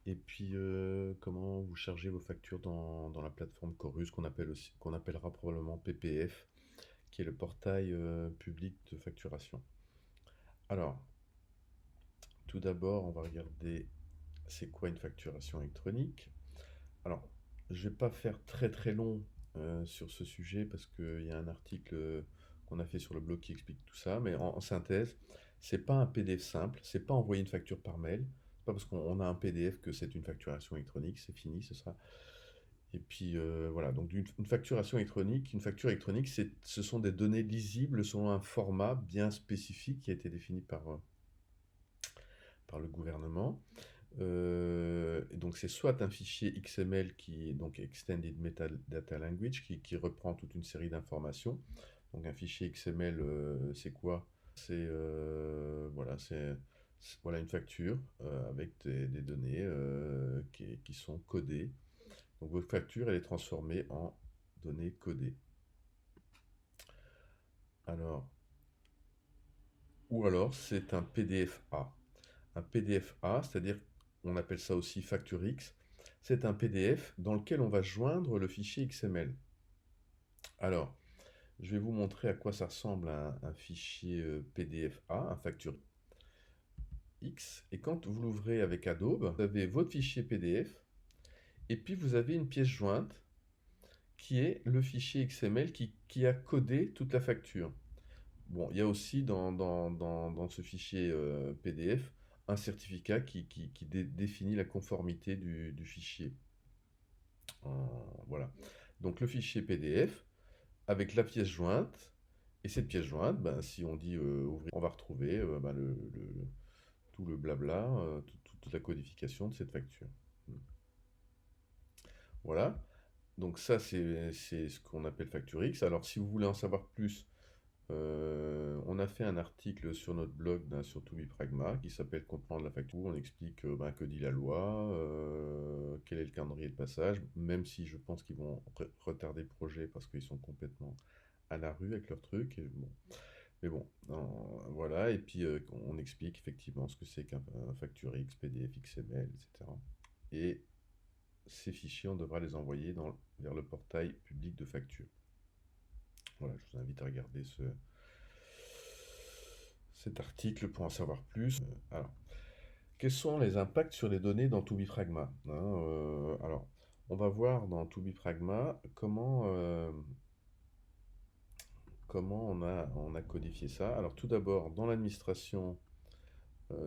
Et puis, comment vous chargez vos factures dans la plateforme Chorus, qu'on appellera probablement PPF, qui est le portail public de facturation. Alors, tout d'abord, on va regarder c'est quoi une facturation électronique. Alors, je vais pas faire très très long sur ce sujet parce qu'il y a un article qu'on a fait sur le blog qui explique tout ça, mais en synthèse, c'est pas un PDF simple, c'est pas envoyer une facture par mail, c'est pas parce qu'on a un PDF que c'est une facturation électronique, c'est fini, ce sera. Et puis voilà, donc une facturation électronique, une facture électronique, ce sont des données lisibles selon un format bien spécifique qui a été défini par le gouvernement. Et donc c'est soit un fichier XML qui est donc Extended Metadata Language qui reprend toute une série d'informations. Donc un fichier XML, c'est quoi? C'est voilà, voilà une facture avec des données qui sont codées. Donc votre facture, elle est transformée en données codées. Alors, ou alors c'est un PDF-A. Un PDF-A, c'est-à-dire, on appelle ça aussi facture X, c'est un PDF dans lequel on va joindre le fichier XML. Alors, je vais vous montrer à quoi ça ressemble un fichier PDF-A, un facture X. Et quand vous l'ouvrez avec Adobe, vous avez votre fichier PDF, et puis vous avez une pièce jointe qui est le fichier XML qui a codé toute la facture. Bon, il y a aussi dans ce fichier PDF un certificat qui définit la conformité du fichier. Voilà. Donc le fichier PDF avec la pièce jointe, et cette pièce jointe, ben, si on dit ouvrir, on va retrouver ben, tout le blabla, toute la codification de cette facture. Voilà. Donc ça, c'est ce qu'on appelle facture X. Alors si vous voulez en savoir plus, on a fait un article sur notre blog sur ToBePragma qui s'appelle Comprendre la facture. On explique ben, que dit la loi, quel est le calendrier de passage, même si je pense qu'ils vont retarder le projet parce qu'ils sont complètement à la rue avec leurs trucs. Et bon. Mais bon, voilà. Et puis on explique effectivement ce que c'est qu'un facture X, PDF, XML, etc. Et ces fichiers, on devra les envoyer vers le portail public de facture. Voilà, je vous invite à regarder cet article pour en savoir plus. Alors, quels sont les impacts sur les données dans ToBePragma, hein, alors, on va voir dans ToBePragma comment on a codifié ça. Alors, tout d'abord, dans l'administration,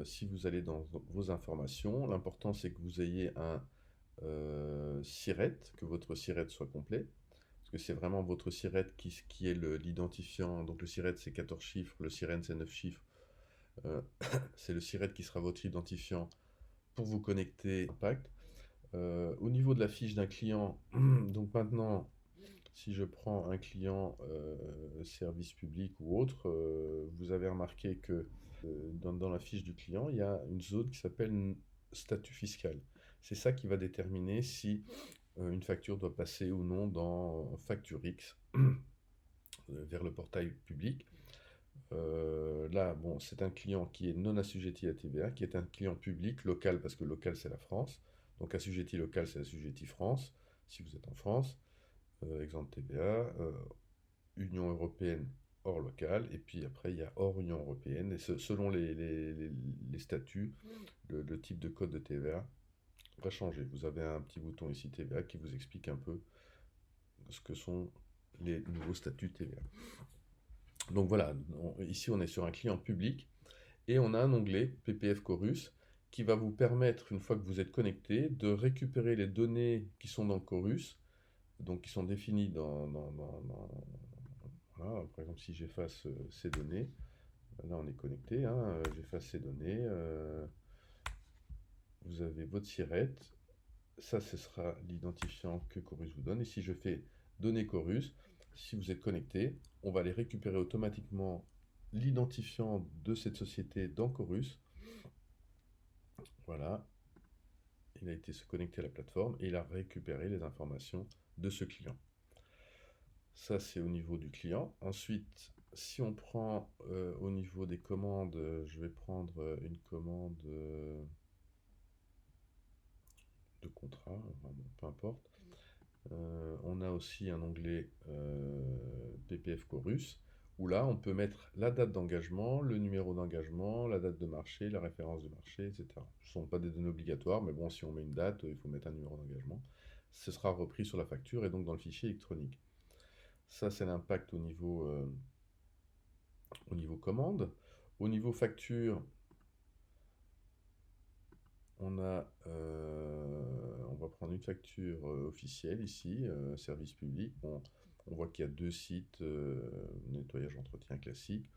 si vous allez dans vos informations, l'important c'est que vous ayez un SIRET, que votre SIRET soit complet. Parce que c'est vraiment votre SIRET qui est l'identifiant. Donc le SIRET c'est 14 chiffres, le SIREN c'est 9 chiffres. C'est le SIRET qui sera votre identifiant pour vous connecter à Impact. Au niveau de la fiche d'un client, donc maintenant, si je prends un client service public ou autre, vous avez remarqué que dans la fiche du client, il y a une zone qui s'appelle statut fiscal. C'est ça qui va déterminer si une facture doit passer ou non dans Facture X vers le portail public. Là, bon, c'est un client qui est non assujetti à TVA, qui est un client public local, parce que local c'est la France. Donc assujetti local c'est assujetti France, si vous êtes en France. Exemple TVA, Union européenne hors local, et puis après il y a hors Union européenne. Et selon les statuts, le type de code de TVA va changer. Vous avez un petit bouton ici TVA qui vous explique un peu ce que sont les nouveaux statuts TVA. Donc voilà, ici on est sur un client public et on a un onglet PPF Chorus qui va vous permettre, une fois que vous êtes connecté, de récupérer les données qui sont dans Chorus, donc qui sont définies voilà, par exemple si j'efface ces données, là on est connecté, hein, j'efface ces données, vous avez votre SIRET, ça ce sera l'identifiant que Chorus vous donne, et si je fais données Chorus, si vous êtes connecté, on va aller récupérer automatiquement l'identifiant de cette société dans Chorus. Voilà, il a été se connecter à la plateforme et il a récupéré les informations de ce client. Ça, c'est au niveau du client. Ensuite, si on prend au niveau des commandes, je vais prendre une commande. contrat, enfin, bon, peu importe. On a aussi un onglet PPF Chorus, où là, on peut mettre la date d'engagement, le numéro d'engagement, la date de marché, la référence de marché, etc. Ce ne sont pas des données obligatoires, mais bon, si on met une date, il faut mettre un numéro d'engagement. Ce sera repris sur la facture et donc dans le fichier électronique. Ça, c'est l'impact au niveau commande. Au niveau facture, on va prendre une facture officielle ici, service public. On voit qu'il y a deux sites, nettoyage entretien classique,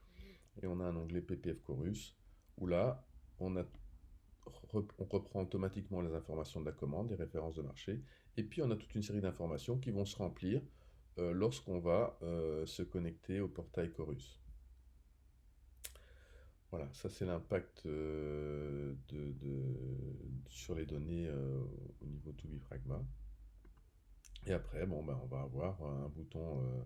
et on a un onglet PPF Chorus, où là, on reprend automatiquement les informations de la commande, les références de marché, et puis on a toute une série d'informations qui vont se remplir lorsqu'on va se connecter au portail Chorus. Voilà, ça c'est l'impact sur les données au niveau ToBePragma. Et après, bon, ben, on va avoir un bouton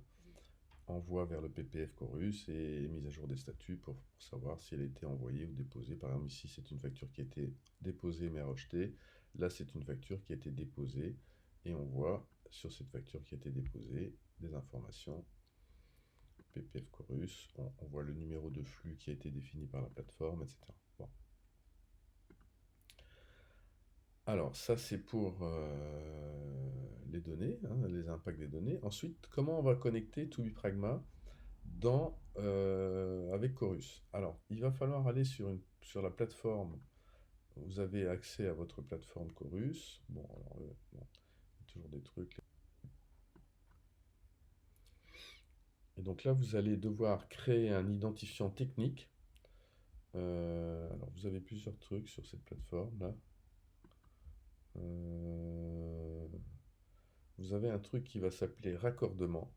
envoi vers le PPF Chorus et mise à jour des statuts pour savoir si elle a été envoyée ou déposée. Par exemple, ici c'est une facture qui a été déposée mais rejetée. Là c'est une facture qui a été déposée et on voit sur cette facture qui a été déposée des informations. PPF Chorus, on voit le numéro de flux qui a été défini par la plateforme, etc. Bon. Alors, ça c'est pour les données, hein, les impacts des données. Ensuite, comment on va connecter ToBePragma avec Chorus? Alors, il va falloir aller sur la plateforme. Vous avez accès à votre plateforme Chorus. Bon, alors, bon, il y a toujours des trucs. Et donc là, vous allez devoir créer un identifiant technique. Alors, vous avez plusieurs trucs sur cette plateforme-là. Vous avez un truc qui va s'appeler raccordement.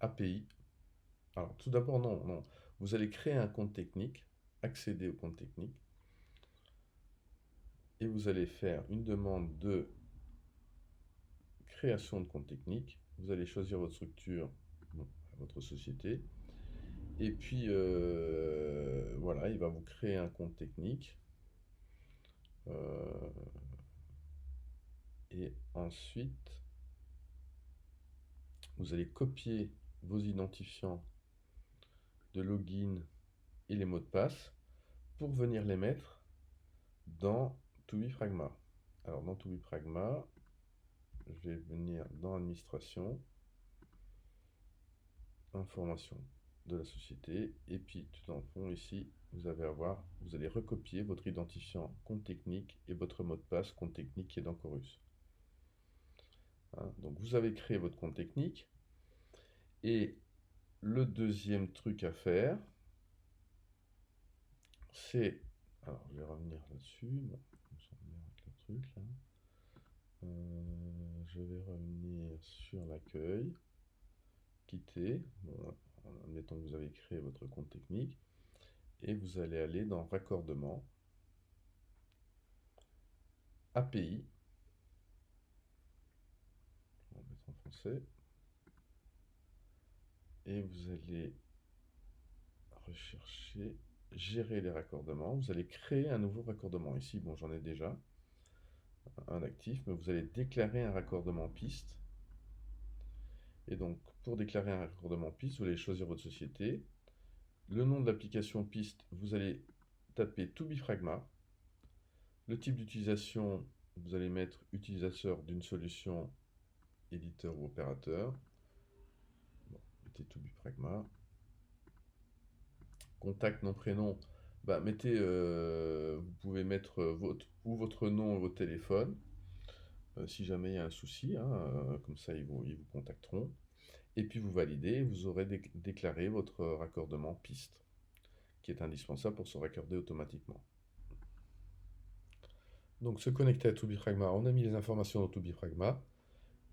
API. Alors, tout d'abord, non. Vous allez créer un compte technique, accéder au compte technique, et vous allez faire une demande de création de compte technique. Vous allez choisir votre structure, votre société, et puis voilà, il va vous créer un compte technique. Et ensuite, vous allez copier vos identifiants de login et les mots de passe pour venir les mettre dans ToBePragma. Alors dans ToBePragma, je vais venir dans administration, information de la société, et puis tout en fond ici, vous allez recopier votre identifiant compte technique et votre mot de passe compte technique qui est dans Chorus. Hein, donc vous avez créé votre compte technique, et le deuxième truc à faire, c'est, alors je vais revenir là-dessus, bon, le truc là. Je vais revenir sur l'accueil, quitter, bon, admettons que vous avez créé votre compte technique, et vous allez aller dans raccordement, API, on va mettre en français, et vous allez rechercher, gérer les raccordements, vous allez créer un nouveau raccordement. Ici, bon, j'en ai déjà un actif, mais vous allez déclarer un raccordement piste. Et donc, pour déclarer un raccordement piste, vous allez choisir votre société. Le nom de l'application piste, vous allez taper ToBePragma. Le type d'utilisation, vous allez mettre utilisateur d'une solution, éditeur ou opérateur. Bon, mettez ToBePragma. Contact, nom, prénom. Bah, mettez, vous pouvez mettre votre nom et votre téléphone. Si jamais il y a un souci, hein, comme ça ils vous contacteront. Et puis vous validez, vous aurez déclaré votre raccordement piste, qui est indispensable pour se raccorder automatiquement. Donc se connecter à ToBePragma, on a mis les informations dans ToBePragma,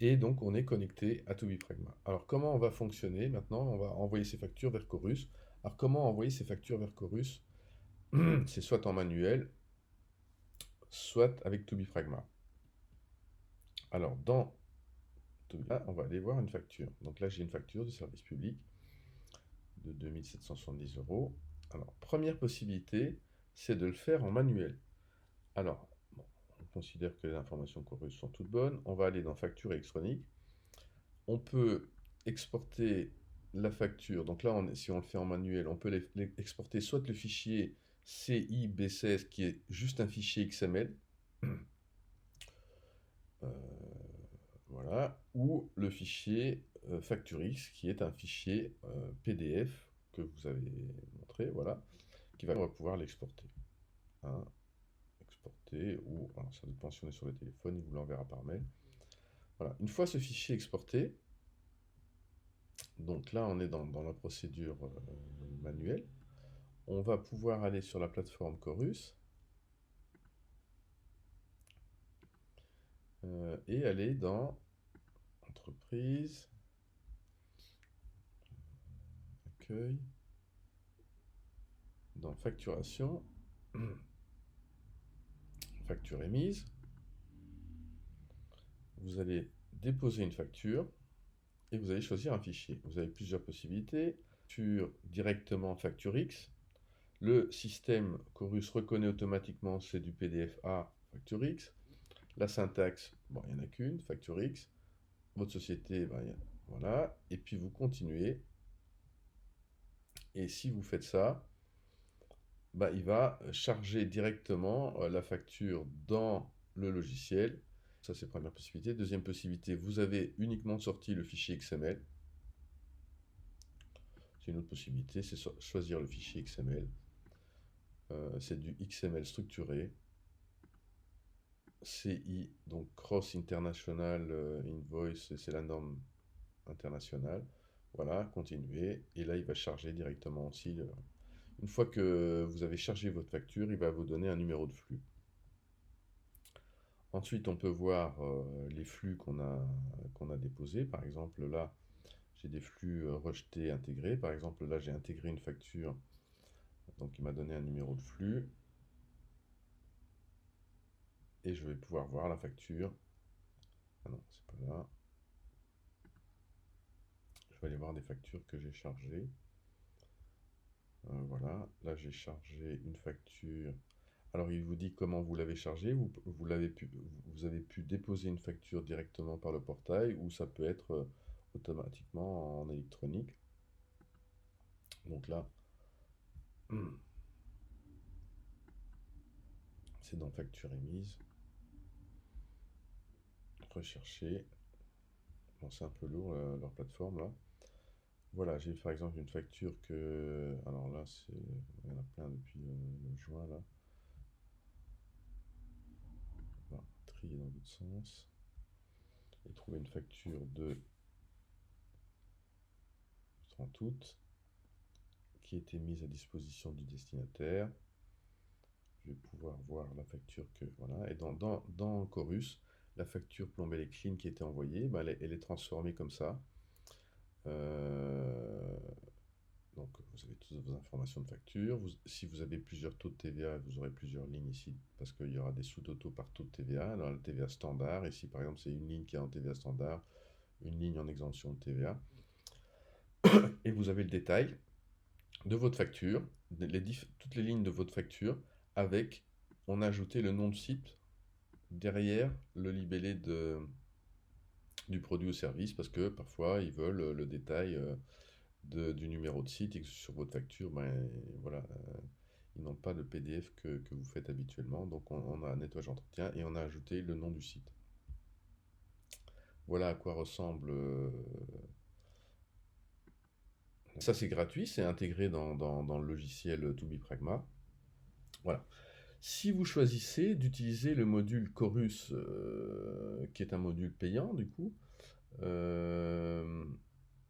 et donc on est connecté à ToBePragma. Alors comment on va fonctionner maintenant? On va envoyer ces factures vers Chorus. Alors comment envoyer ces factures vers Chorus? C'est soit en manuel, soit avec ToBePragma. Alors dans ToBePragma, on va aller voir une facture. Donc là j'ai une facture de service public de 2770 €. Alors première possibilité, c'est de le faire en manuel. Alors, bon, on considère que les informations Chorus sont toutes bonnes. On va aller dans facture électronique. On peut exporter la facture. Donc là, si on le fait en manuel, on peut exporter soit le fichier CIB16 qui est juste un fichier XML. Voilà, ou le fichier Facturix qui est un fichier PDF que vous avez montré, voilà, on va pouvoir l'exporter. Hein, exporter, ou alors ça dépend si on est sur le téléphone, il vous l'enverra par mail. Voilà, une fois ce fichier exporté, donc là on est dans la procédure manuelle, on va pouvoir aller sur la plateforme Chorus et aller dans Entreprise, Accueil, dans Facturation, Facture émise. Vous allez déposer une facture et vous allez choisir un fichier. Vous avez plusieurs possibilités. Directement Facturix. Le système Chorus reconnaît automatiquement c'est du PDF A Facturix. La syntaxe, bon, il n'y en a qu'une, Facturix. Votre société, ben, voilà. Et puis vous continuez. Et si vous faites ça, ben, il va charger directement la facture dans le logiciel. Ça, c'est la première possibilité. Deuxième possibilité, vous avez uniquement sorti le fichier XML. C'est une autre possibilité, c'est choisir le fichier XML. C'est du XML structuré. CI, donc Cross International Invoice, c'est la norme internationale. Voilà, continuer. Et là, il va charger directement aussi. Une fois que vous avez chargé votre facture, il va vous donner un numéro de flux. Ensuite, on peut voir les flux qu'on a déposés. Par exemple, là, j'ai des flux rejetés intégrés. Par exemple, là, j'ai intégré une facture. Donc, il m'a donné un numéro de flux. Et je vais pouvoir voir la facture. Ah non, c'est pas là. Je vais aller voir des factures que j'ai chargées. Voilà, là j'ai chargé une facture. Alors il vous dit comment vous l'avez chargé. Vous avez pu déposer une facture directement par le portail ou ça peut être automatiquement en électronique. Donc là, c'est dans facture émise. Rechercher. Bon, c'est un peu lourd leur plateforme là. Voilà, j'ai par exemple une facture que. Alors là, il y en a plein depuis juin là. On va trier dans l'autre sens. Et trouver une facture de 30 août qui a été mise à disposition du destinataire. Je vais pouvoir voir la facture que. Voilà. Et dans Chorus, la facture Plombel Clean qui a été envoyée, bah, elle est transformée comme ça. Donc vous avez toutes vos informations de facture. Si vous avez plusieurs taux de TVA, vous aurez plusieurs lignes ici parce qu'il y aura des sous-totaux par taux de TVA. Dans le TVA standard, ici par exemple c'est une ligne qui est en TVA standard, une ligne en exemption de TVA. Et vous avez le détail de votre facture, toutes les lignes de votre facture avec, on a ajouté le nom de site derrière le libellé du produit ou service parce que parfois ils veulent le détail du numéro de site et que sur votre facture, ben, voilà, ils n'ont pas le PDF que vous faites habituellement. Donc on a un nettoyage entretien et on a ajouté le nom du site. Voilà à quoi ressemble. Ça c'est gratuit, c'est intégré dans le logiciel To-Be-Pragma. Voilà. Si vous choisissez d'utiliser le module Chorus, qui est un module payant du coup,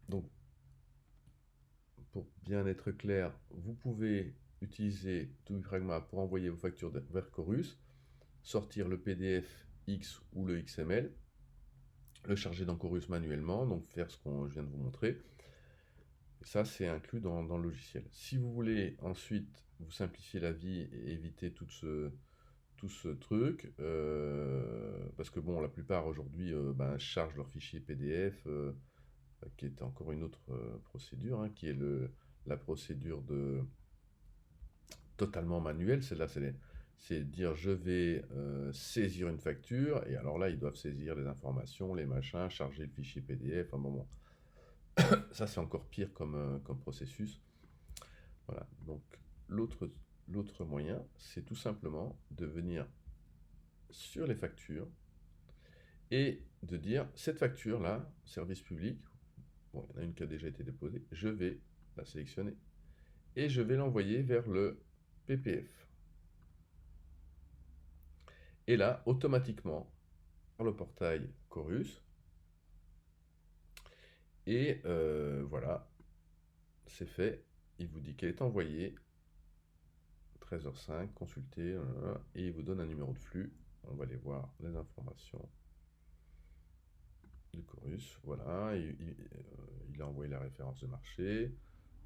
donc pour bien être clair, vous pouvez utiliser To-Be-Pragma pour envoyer vos factures vers Chorus, sortir le PDF X ou le XML, le charger dans Chorus manuellement, donc faire ce que je viens de vous montrer. Et ça, c'est inclus dans le logiciel. Si vous voulez ensuite vous simplifier la vie et éviter tout ce truc, parce que bon, la plupart aujourd'hui ben, chargent leur fichier PDF, qui est encore une autre procédure, hein, qui est la procédure totalement manuelle. Celle-là, C'est dire je vais saisir une facture, et alors là, ils doivent saisir les informations, les machins, charger le fichier PDF, un moment. Ça, c'est encore pire comme processus. Voilà, donc l'autre moyen, c'est tout simplement de venir sur les factures et de dire cette facture-là, service public, bon, il y en a une qui a déjà été déposée, je vais la sélectionner et je vais l'envoyer vers le PPF. Et là, automatiquement, par le portail Chorus, et voilà, c'est fait. Il vous dit qu'elle est envoyée, 13h05, consultez, et il vous donne un numéro de flux. On va aller voir les informations du Chorus. Voilà, il a envoyé la référence de marché.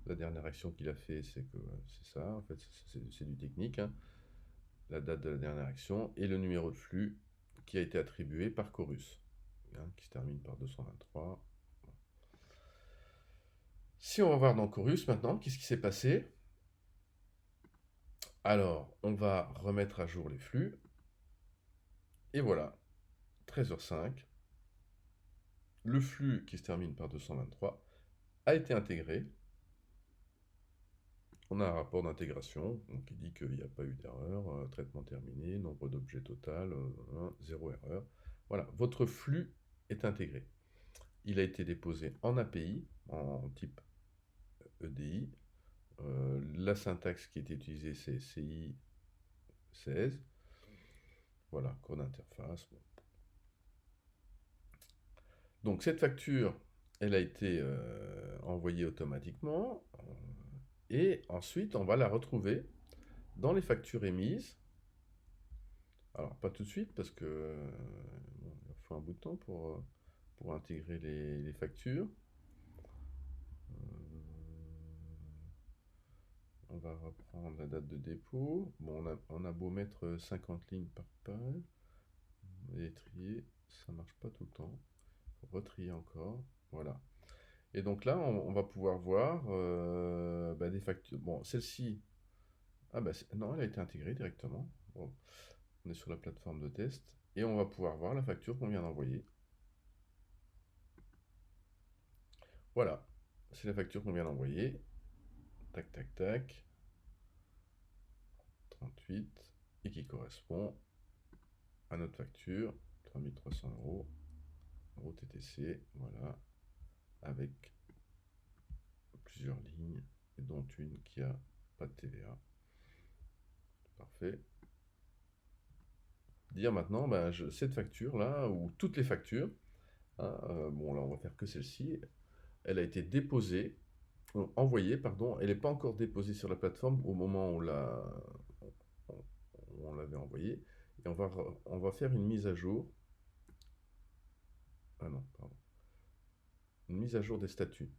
La dernière action qu'il a fait, c'est ça, en fait, c'est du technique, hein. La date de la dernière action et le numéro de flux qui a été attribué par Chorus, hein, qui se termine par 223. Si on va voir dans Chorus maintenant, qu'est-ce qui s'est passé? Alors, on va remettre à jour les flux. Et voilà, 13h05. Le flux qui se termine par 223 a été intégré. On a un rapport d'intégration qui dit qu'il n'y a pas eu d'erreur, traitement terminé, nombre d'objets total, 0 erreur. Voilà, votre flux est intégré. Il a été déposé en API, en type EDI. La syntaxe qui était utilisée, c'est CI 16. Voilà, code d'interface. Bon. Donc cette facture, elle a été envoyée automatiquement. Et ensuite, on va la retrouver dans les factures émises. Alors, pas tout de suite, parce que bon, il faut un bout de temps pour intégrer les factures. On va reprendre la date de dépôt. Bon, on a beau mettre 50 lignes par page, et trier, ça marche pas tout le temps. Il faut retrier encore. Voilà. Et donc là, on va pouvoir voir des factures. Bon, celle-ci, ah bah non, elle a été intégrée directement. Bon, on est sur la plateforme de test et on va pouvoir voir la facture qu'on vient d'envoyer. Voilà, c'est la facture qu'on vient d'envoyer. Tac, tac, tac. 38 et qui correspond à notre facture, 3300 euros, euro TTC, voilà, avec plusieurs lignes, et dont une qui a pas de TVA. Parfait. Dire maintenant, cette facture-là, ou toutes les factures, hein, bon là on va faire que celle-ci, elle a été déposée, envoyée, pardon, elle n'est pas encore déposée sur la plateforme au moment où on l'avait envoyée, et on va faire une mise à jour. Ah non, pardon. Une mise à jour des statuts.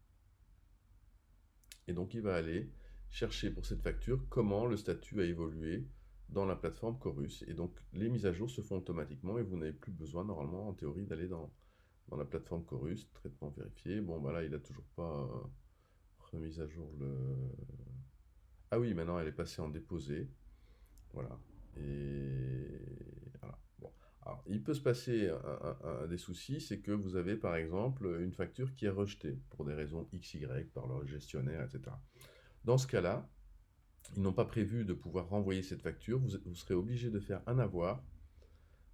Et donc il va aller chercher pour cette facture comment le statut a évolué dans la plateforme Chorus. Et donc les mises à jour se font automatiquement et vous n'avez plus besoin normalement en théorie d'aller dans la plateforme Chorus, traitement vérifié. Bon bah là il n'a toujours pas remis à jour le... Ah oui, maintenant elle est passée en déposé. Voilà. Et voilà. Bon. Alors, il peut se passer des soucis, c'est que vous avez par exemple une facture qui est rejetée pour des raisons XY par leur gestionnaire, etc. Dans ce cas-là, ils n'ont pas prévu de pouvoir renvoyer cette facture, vous serez obligé de faire un avoir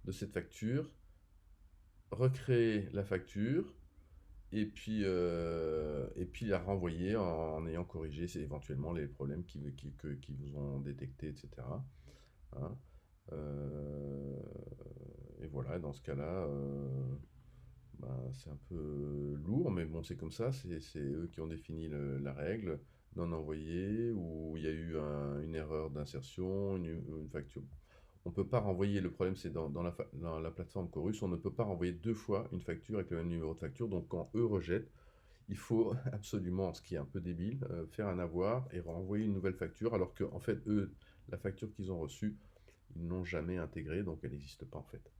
de cette facture, recréer la facture, et puis la renvoyer en ayant corrigé éventuellement les problèmes qui vous ont détectés, etc. Hein. Et voilà, dans ce cas-là, c'est un peu lourd, mais bon, c'est comme ça, c'est eux qui ont défini la règle, non envoyé, ou il y a eu une erreur d'insertion, une facture. On ne peut pas renvoyer, le problème c'est dans la plateforme Chorus, on ne peut pas renvoyer deux fois une facture avec le même numéro de facture, donc quand eux rejettent, il faut absolument, ce qui est un peu débile, faire un avoir et renvoyer une nouvelle facture, alors que en fait, eux, la facture qu'ils ont reçue, ils n'ont jamais intégrée, donc elle n'existe pas en fait.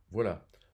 Voilà.